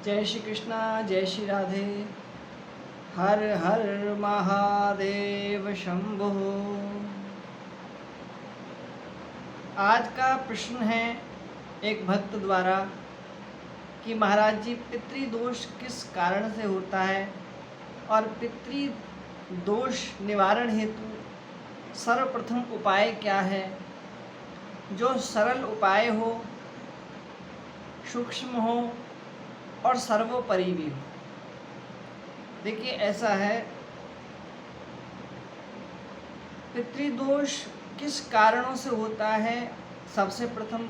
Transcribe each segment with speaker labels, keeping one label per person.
Speaker 1: जय श्री कृष्णा, जय श्री राधे। हर हर महादेव शंभो। आज का प्रश्न है एक भक्त द्वारा कि महाराज जी, पितृदोष किस कारण से होता है और पितृदोष निवारण हेतु सर्वप्रथम उपाय क्या है, जो सरल उपाय हो, सूक्ष्म हो और सर्वोपरि भी हो। देखिए, ऐसा है, पितृदोष किस कारणों से होता है, सबसे प्रथम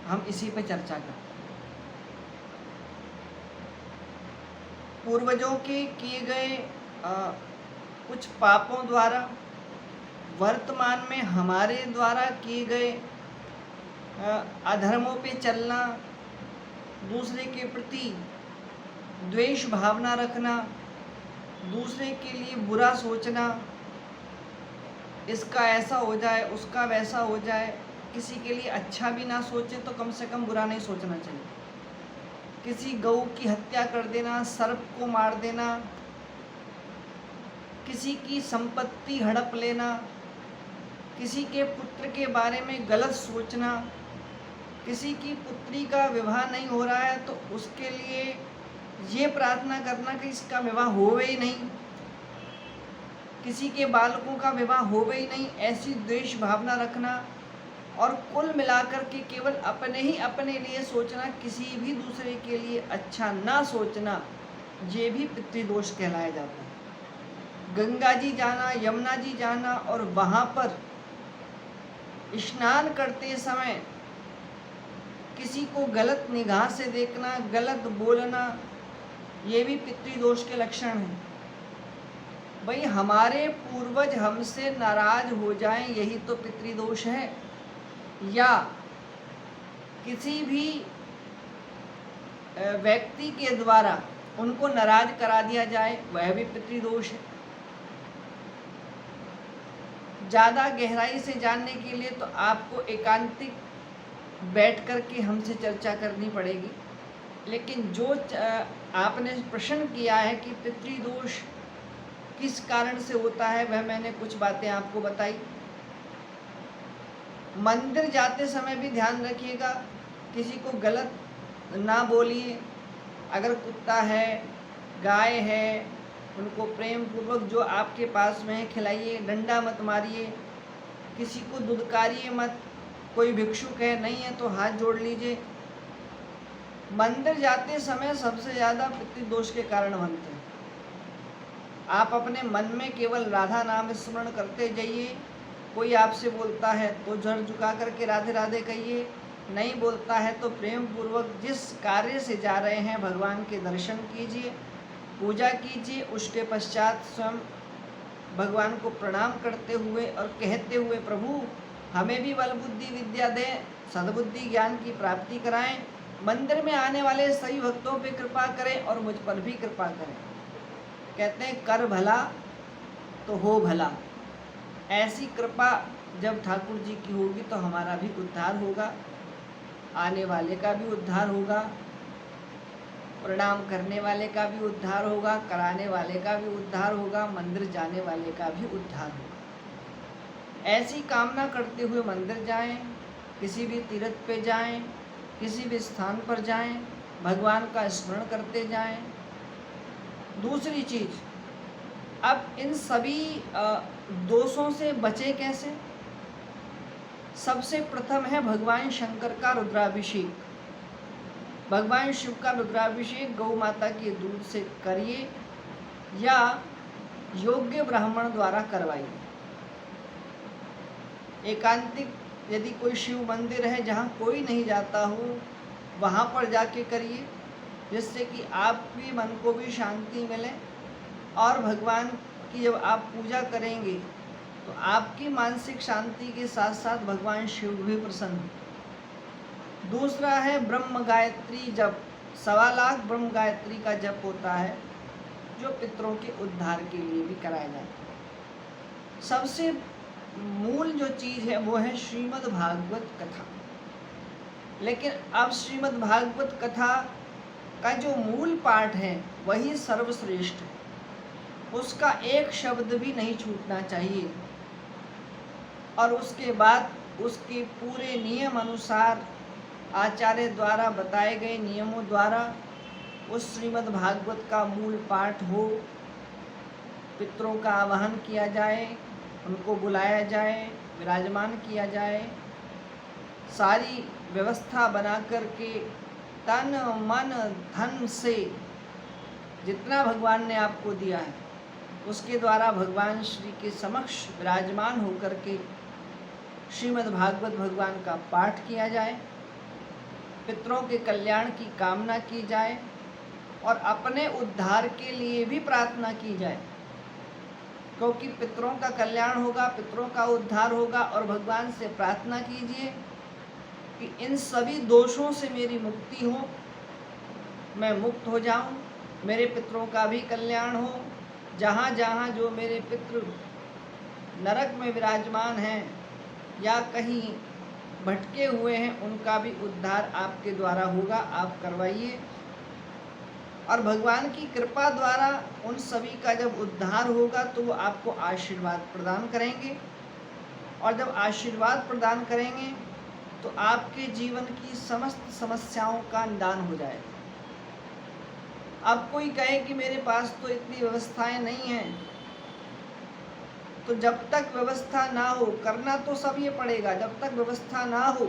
Speaker 1: हम इसी पर चर्चा करते हैं। पूर्वजों के किए गए कुछ पापों द्वारा वर्तमान में हमारे द्वारा किए गए अधर्मों पे चलना, दूसरे के प्रति द्वेष भावना रखना, दूसरे के लिए बुरा सोचना, इसका ऐसा हो जाए, उसका वैसा हो जाए, किसी के लिए अच्छा भी ना सोचे तो कम से कम बुरा नहीं सोचना चाहिए। किसी गऊ की हत्या कर देना, सर्प को मार देना, किसी की संपत्ति हड़प लेना, किसी के पुत्र के बारे में गलत सोचना, किसी की पुत्री का विवाह नहीं हो रहा है तो उसके लिए ये प्रार्थना करना कि इसका विवाह होवे ही नहीं, किसी के बालकों का विवाह होवे ही नहीं, ऐसी द्वेष भावना रखना और कुल मिलाकर के केवल अपने ही अपने लिए सोचना, किसी भी दूसरे के लिए अच्छा ना सोचना, ये भी पितृदोष कहलाया जाता है। गंगा जी जाना, यमुना जी जाना और वहाँ पर स्नान करते समय किसी को गलत निगाह से देखना, गलत बोलना, ये भी पितृदोष के लक्षण हैं। भाई, हमारे पूर्वज हमसे नाराज हो जाएं, यही तो पितृदोष है। या किसी भी व्यक्ति के द्वारा उनको नाराज करा दिया जाए, वह भी पितृदोष है। ज़्यादा गहराई से जानने के लिए तो आपको एकांतिक बैठ कर के हमसे चर्चा करनी पड़ेगी। लेकिन जो आपने प्रश्न किया है कि पितृदोष किस कारण से होता है, वह मैंने कुछ बातें आपको बताई। मंदिर जाते समय भी ध्यान रखिएगा, किसी को गलत ना बोलिए। अगर कुत्ता है, गाय है, उनको प्रेम पूर्वक जो आपके पास में है खिलाइए, डंडा मत मारिए, किसी को दुदकारिए मत। कोई भिक्षुक है, नहीं है तो हाथ जोड़ लीजिए। मंदिर जाते समय सबसे ज़्यादा पितृदोष के कारण बनते हैं। आप अपने मन में केवल राधा नाम स्मरण करते जाइए। कोई आपसे बोलता है तो जड़ झुका करके राधे राधे कहिए, नहीं बोलता है तो प्रेम पूर्वक जिस कार्य से जा रहे हैं भगवान के दर्शन कीजिए, पूजा कीजिए। उसके पश्चात स्वयं भगवान को प्रणाम करते हुए और कहते हुए, प्रभु हमें भी बल बुद्धि विद्या दें, सद्बुद्धि ज्ञान की प्राप्ति कराएं, मंदिर में आने वाले सभी भक्तों पे कृपा करें और मुझ पर भी कृपा करें। कहते हैं कर भला तो हो भला। ऐसी कृपा जब ठाकुर जी की होगी तो हमारा भी उद्धार होगा, आने वाले का भी उद्धार होगा, प्रणाम करने वाले का भी उद्धार होगा, कराने वाले का भी उद्धार होगा, मंदिर जाने वाले का भी उद्धार होगा। ऐसी कामना करते हुए मंदिर जाएं, किसी भी तीर्थ पे जाएं, किसी भी स्थान पर जाएं, भगवान का स्मरण करते जाएं। दूसरी चीज़, अब इन सभी दोषों से बचे कैसे? सबसे प्रथम है भगवान शंकर का रुद्राभिषेक। भगवान शिव का रुद्राभिषेक गौ माता के दूध से करिए या योग्य ब्राह्मण द्वारा करवाइए। एकांतिक यदि कोई शिव मंदिर है जहाँ कोई नहीं जाता हो, वहाँ पर जाके करिए, जिससे कि आपके मन को भी शांति मिले और भगवान की जब आप पूजा करेंगे तो आपकी मानसिक शांति के साथ साथ भगवान शिव भी प्रसन्न। दूसरा है ब्रह्म गायत्री जप। 1.25 लाख ब्रह्म गायत्री का जप होता है, जो पितरों के उद्धार के लिए भी कराया जाता है। सबसे मूल जो चीज़ है वो है श्रीमद् भागवत कथा। लेकिन अब श्रीमद् भागवत कथा का जो मूल पाठ है वही सर्वश्रेष्ठ है, उसका एक शब्द भी नहीं छूटना चाहिए। और उसके बाद उसके पूरे नियम अनुसार आचार्य द्वारा बताए गए नियमों द्वारा उस श्रीमद् भागवत का मूल पाठ हो, पितरों का आवाहन किया जाए, उनको बुलाया जाए, विराजमान किया जाए, सारी व्यवस्था बना करके तन मन धन से जितना भगवान ने आपको दिया है उसके द्वारा भगवान श्री के समक्ष विराजमान होकर के श्रीमद् भागवत भगवान का पाठ किया जाए, पितरों के कल्याण की कामना की जाए और अपने उद्धार के लिए भी प्रार्थना की जाए, क्योंकि पितरों का कल्याण होगा, पितरों का उद्धार होगा। और भगवान से प्रार्थना कीजिए कि इन सभी दोषों से मेरी मुक्ति हो, मैं मुक्त हो जाऊं, मेरे पितरों का भी कल्याण हो, जहाँ जहाँ जो मेरे पितृ नरक में विराजमान हैं या कहीं भटके हुए हैं उनका भी उद्धार आपके द्वारा होगा, आप करवाइए। और भगवान की कृपा द्वारा उन सभी का जब उद्धार होगा तो वो आपको आशीर्वाद प्रदान करेंगे, और जब आशीर्वाद प्रदान करेंगे तो आपके जीवन की समस्त समस्याओं का निदान हो जाएगा। अब कोई कहे कि मेरे पास तो इतनी व्यवस्थाएं नहीं हैं, तो जब तक व्यवस्था ना हो, करना तो सब ये पड़ेगा, जब तक व्यवस्था ना हो,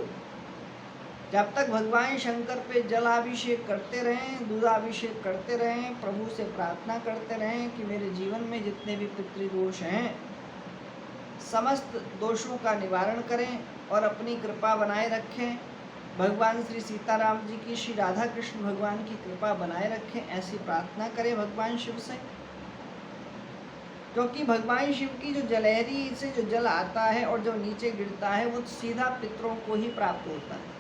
Speaker 1: जब तक भगवान शंकर पे जलाभिषेक करते रहें, दूधाभिषेक करते रहें, प्रभु से प्रार्थना करते रहें कि मेरे जीवन में जितने भी पितृदोष हैं समस्त दोषों का निवारण करें और अपनी कृपा बनाए रखें, भगवान श्री सीताराम जी की, श्री राधा कृष्ण भगवान की कृपा बनाए रखें, ऐसी प्रार्थना करें भगवान शिव से। क्योंकि भगवान शिव की जो जलहरी से जो जल आता है और जो नीचे गिरता है वो सीधा पितरों को ही प्राप्त होता है,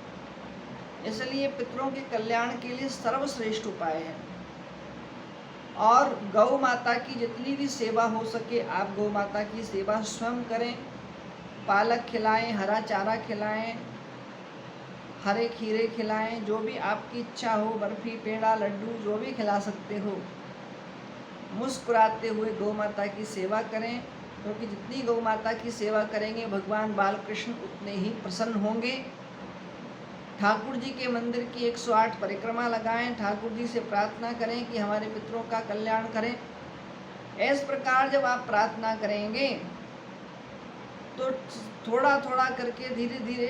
Speaker 1: इसलिए पितरों के कल्याण के लिए सर्वश्रेष्ठ उपाय है। और गौ माता की जितनी भी सेवा हो सके आप गौ माता की सेवा स्वयं करें, पालक खिलाएं, हरा चारा खिलाएं, हरे खीरे खिलाएं, जो भी आपकी इच्छा हो, बर्फी, पेड़ा, लड्डू जो भी खिला सकते हो, मुस्कुराते हुए गौ माता की सेवा करें, क्योंकि जितनी गौ माता की सेवा करेंगे भगवान बालकृष्ण उतने ही प्रसन्न होंगे। ठाकुर जी के मंदिर की 108 परिक्रमा लगाएं, ठाकुर जी से प्रार्थना करें कि हमारे पितरों का कल्याण करें। इस प्रकार जब आप प्रार्थना करेंगे तो थोड़ा थोड़ा करके धीरे धीरे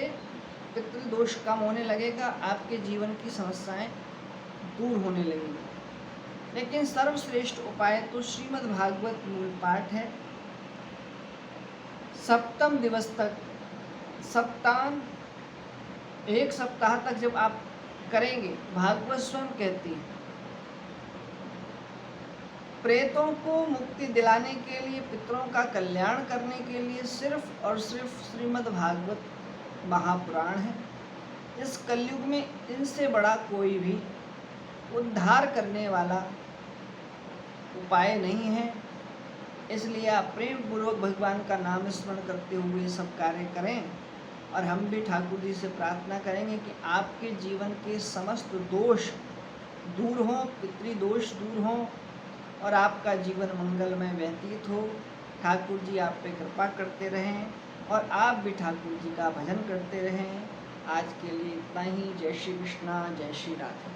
Speaker 1: पितृदोष कम होने लगेगा, आपके जीवन की समस्याएं दूर होने लगेंगी। लेकिन सर्वश्रेष्ठ उपाय तो श्रीमद् भागवत मूल पाठ है। सप्तम दिवस तक, सप्ताह, एक सप्ताह तक जब आप करेंगे, भागवत स्वयं कहती है प्रेतों को मुक्ति दिलाने के लिए, पितरों का कल्याण करने के लिए सिर्फ और सिर्फ श्रीमद् भागवत महापुराण है। इस कलयुग में इनसे बड़ा कोई भी उद्धार करने वाला उपाय नहीं है। इसलिए आप प्रेम पूर्वक भगवान का नाम स्मरण करते हुए सब कार्य करें, और हम भी ठाकुर जी से प्रार्थना करेंगे कि आपके जीवन के समस्त दोष दूर हों, पितृदोष दूर हों और आपका जीवन मंगलमय व्यतीत हो। ठाकुर जी आप पे कृपा करते रहें और आप भी ठाकुर जी का भजन करते रहें। आज के लिए इतना ही। जय श्री कृष्णा, जय श्री राधा।